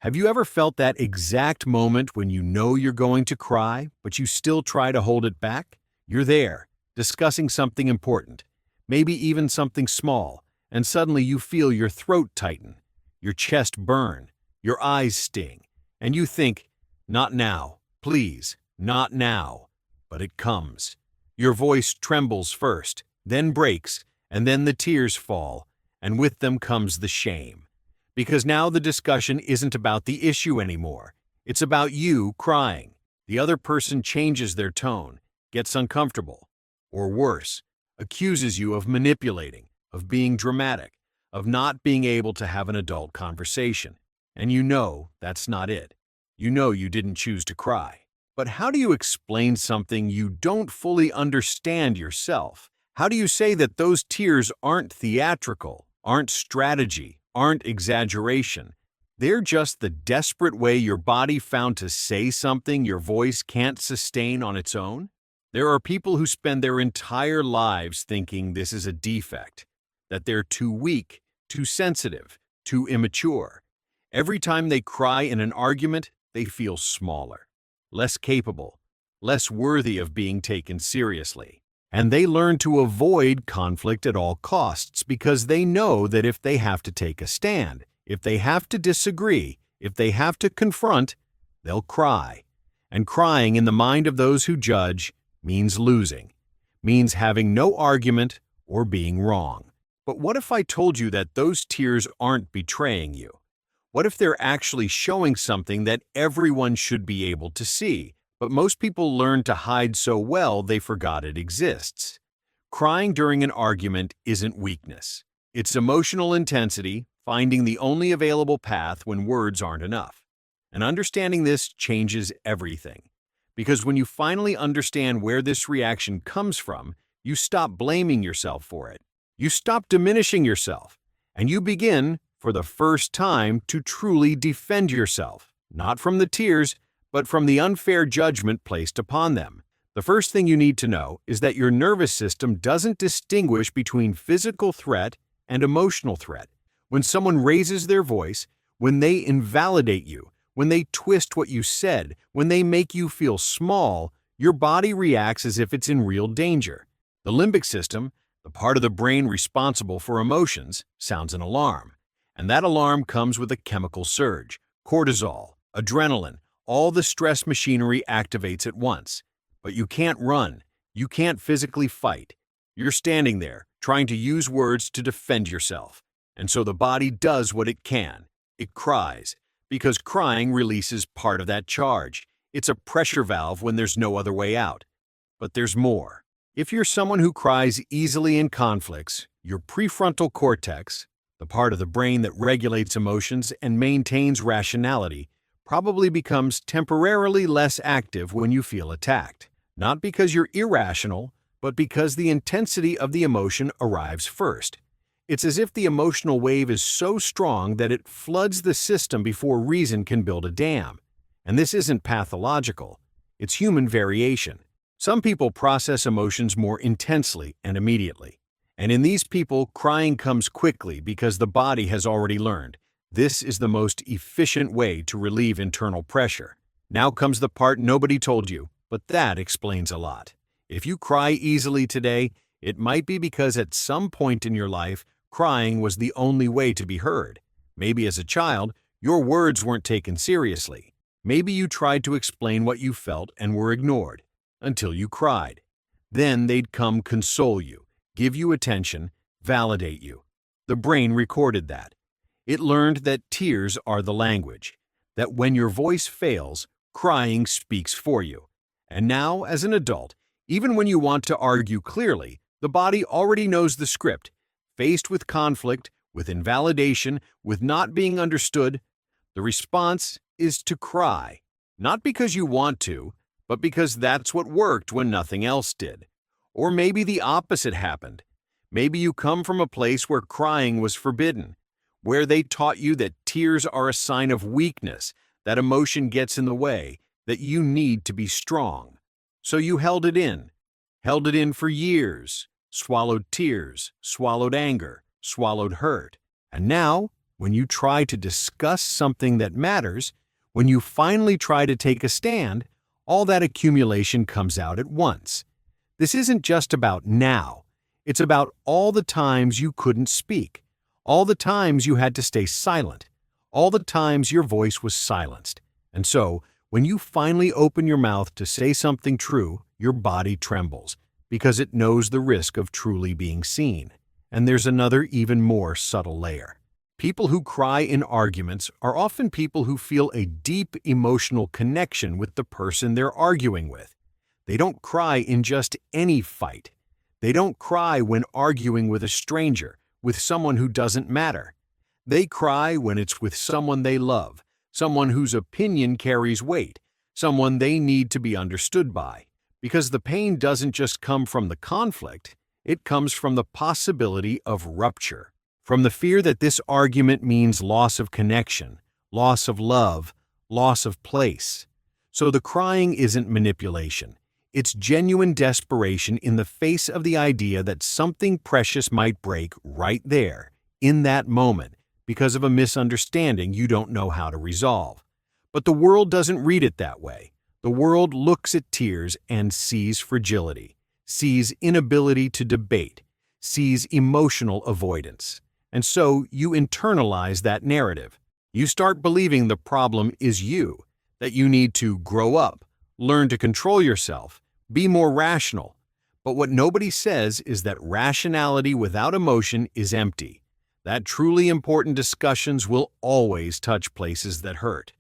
Have you ever felt that exact moment when you know you're going to cry, but you still try to hold it back? You're there, discussing something important, maybe even something small, and suddenly you feel your throat tighten, your chest burn, your eyes sting, and you think, not now, please, not now. But it comes. Your voice trembles first, then breaks, and then the tears fall, and with them comes the shame. Because now the discussion isn't about the issue anymore. It's about you crying. The other person changes their tone, gets uncomfortable, or worse, accuses you of manipulating, of being dramatic, of not being able to have an adult conversation. And you know that's not it. You know you didn't choose to cry. But how do you explain something you don't fully understand yourself? How do you say that those tears aren't theatrical, aren't strategy, aren't exaggeration? They're just the desperate way your body found to say something your voice can't sustain on its own? There are people who spend their entire lives thinking this is a defect, that they're too weak, too sensitive, too immature. Every time they cry in an argument, they feel smaller, less capable, less worthy of being taken seriously. And they learn to avoid conflict at all costs because they know that if they have to take a stand, if they have to disagree, if they have to confront, they'll cry. And crying in the mind of those who judge means losing, means having no argument or being wrong. But what if I told you that those tears aren't betraying you? What if they're actually showing something that everyone should be able to see? But most people learn to hide so well they forgot it exists. Crying during an argument isn't weakness. It's emotional intensity, finding the only available path when words aren't enough. And understanding this changes everything. Because when you finally understand where this reaction comes from, you stop blaming yourself for it. You stop diminishing yourself. And you begin, for the first time, to truly defend yourself. Not from the tears, but from the unfair judgment placed upon them. The first thing you need to know is that your nervous system doesn't distinguish between physical threat and emotional threat. When someone raises their voice, when they invalidate you, when they twist what you said, when they make you feel small, your body reacts as if it's in real danger. The limbic system, the part of the brain responsible for emotions, sounds an alarm. And that alarm comes with a chemical surge. Cortisol, adrenaline, all the stress machinery activates at once. But you can't run. You can't physically fight. You're standing there, trying to use words to defend yourself. And so the body does what it can. It cries, because crying releases part of that charge. It's a pressure valve when there's no other way out. But there's more. If you're someone who cries easily in conflicts, your prefrontal cortex, the part of the brain that regulates emotions and maintains rationality, probably becomes temporarily less active when you feel attacked. Not because you're irrational, but because the intensity of the emotion arrives first. It's as if the emotional wave is so strong that it floods the system before reason can build a dam. And this isn't pathological. It's human variation. Some people process emotions more intensely and immediately. And in these people, crying comes quickly because the body has already learned. This is the most efficient way to relieve internal pressure. Now comes the part nobody told you, but that explains a lot. If you cry easily today, it might be because at some point in your life, crying was the only way to be heard. Maybe as a child, your words weren't taken seriously. Maybe you tried to explain what you felt and were ignored, until you cried. Then they'd come console you, give you attention, validate you. The brain recorded that. It learned that tears are the language, that when your voice fails, crying speaks for you. And now, as an adult, even when you want to argue clearly, the body already knows the script. Faced with conflict, with invalidation, with not being understood, the response is to cry. Not because you want to, but because that's what worked when nothing else did. Or maybe the opposite happened. Maybe you come from a place where crying was forbidden, where they taught you that tears are a sign of weakness, that emotion gets in the way, that you need to be strong. So you held it in for years, swallowed tears, swallowed anger, swallowed hurt. And now, when you try to discuss something that matters, when you finally try to take a stand, all that accumulation comes out at once. This isn't just about now. It's about all the times you couldn't speak, all the times you had to stay silent, all the times your voice was silenced. And so, when you finally open your mouth to say something true, your body trembles because it knows the risk of truly being seen. And there's another, even more subtle layer. People who cry in arguments are often people who feel a deep emotional connection with the person they're arguing with. They don't cry in just any fight. They don't cry when arguing with a stranger, with someone who doesn't matter. They cry when it's with someone they love, someone whose opinion carries weight, someone they need to be understood by. Because the pain doesn't just come from the conflict, it comes from the possibility of rupture, from the fear that this argument means loss of connection, loss of love, loss of place. So the crying isn't manipulation. It's genuine desperation in the face of the idea that something precious might break right there, in that moment, because of a misunderstanding you don't know how to resolve. But the world doesn't read it that way. The world looks at tears and sees fragility, sees inability to debate, sees emotional avoidance. And so you internalize that narrative. You start believing the problem is you, that you need to grow up, learn to control yourself, be more rational. But what nobody says is that rationality without emotion is empty. That truly important discussions will always touch places that hurt.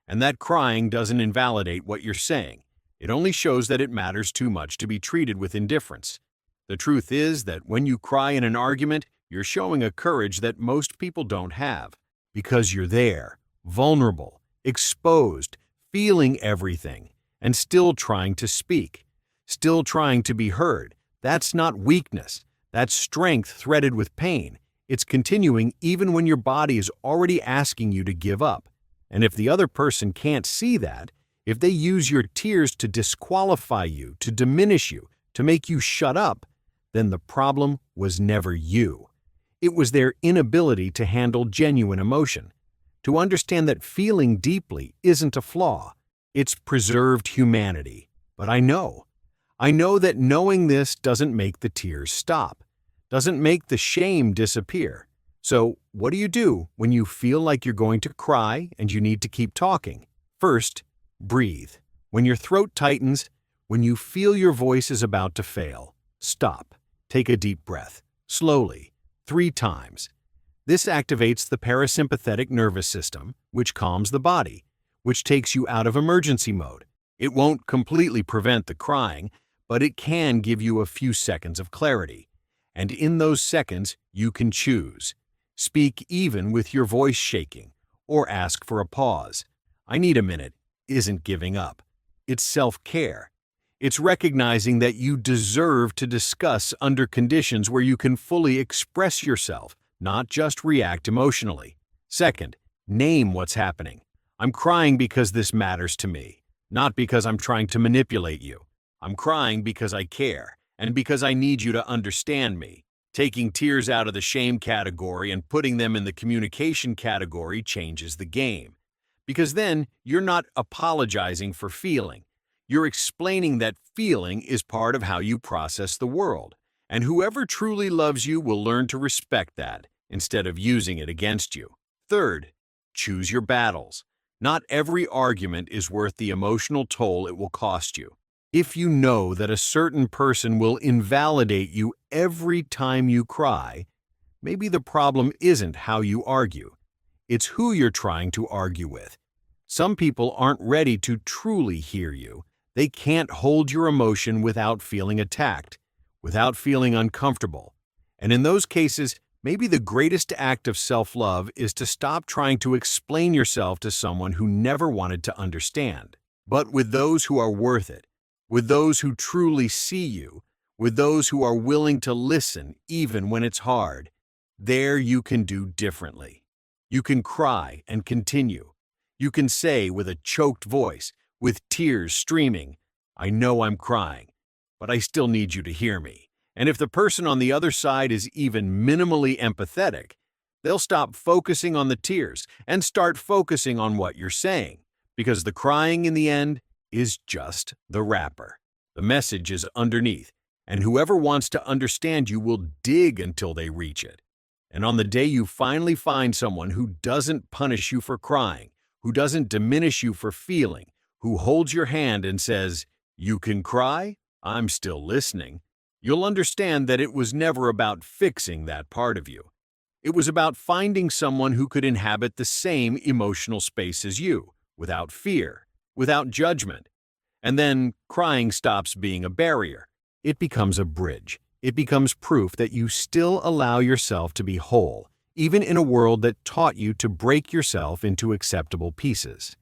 And that crying doesn't invalidate what you're saying. It only shows that it matters too much to be treated with indifference. The truth is that when you cry in an argument, you're showing a courage that most people don't have. Because you're there, vulnerable, exposed, feeling everything, and still trying to speak, still trying to be heard. That's not weakness. That's strength threaded with pain. It's continuing even when your body is already asking you to give up. And if the other person can't see that, if they use your tears to disqualify you, to diminish you, to make you shut up, then the problem was never you. It was their inability to handle genuine emotion, to understand that feeling deeply isn't a flaw. It's preserved humanity. But I know that knowing this doesn't make the tears stop, doesn't make the shame disappear. So, what do you do when you feel like you're going to cry and you need to keep talking? First, breathe. When your throat tightens, when you feel your voice is about to fail, stop. Take a deep breath, slowly, 3 times. This activates the parasympathetic nervous system, which calms the body, which takes you out of emergency mode. It won't completely prevent the crying, but it can give you a few seconds of clarity. And in those seconds, you can choose. Speak even with your voice shaking, or ask for a pause. I need a minute isn't giving up. It's self-care. It's recognizing that you deserve to discuss under conditions where you can fully express yourself, not just react emotionally. Second, name what's happening. I'm crying because this matters to me, not because I'm trying to manipulate you. I'm crying because I care, and because I need you to understand me. Taking tears out of the shame category and putting them in the communication category changes the game. Because then you're not apologizing for feeling. You're explaining that feeling is part of how you process the world. And whoever truly loves you will learn to respect that instead of using it against you. Third, choose your battles. Not every argument is worth the emotional toll it will cost you. If you know that a certain person will invalidate you every time you cry, maybe the problem isn't how you argue. It's who you're trying to argue with. Some people aren't ready to truly hear you. They can't hold your emotion without feeling attacked, without feeling uncomfortable. And in those cases, maybe the greatest act of self-love is to stop trying to explain yourself to someone who never wanted to understand. But with those who are worth it, with those who truly see you, with those who are willing to listen even when it's hard, there you can do differently. You can cry and continue. You can say with a choked voice, with tears streaming, I know I'm crying, but I still need you to hear me. And if the person on the other side is even minimally empathetic, They'll stop focusing on the tears and start focusing on what you're saying, because the crying in the end is just the wrapper. The message is underneath, and whoever wants to understand you will dig until they reach it. And on the day you finally find someone who doesn't punish you for crying, who doesn't diminish you for feeling, who holds your hand and says, "You can cry, I'm still listening," you'll understand that it was never about fixing that part of you. It was about finding someone who could inhabit the same emotional space as you, without fear, without judgment. And then crying stops being a barrier. It becomes a bridge. It becomes proof that you still allow yourself to be whole, even in a world that taught you to break yourself into acceptable pieces.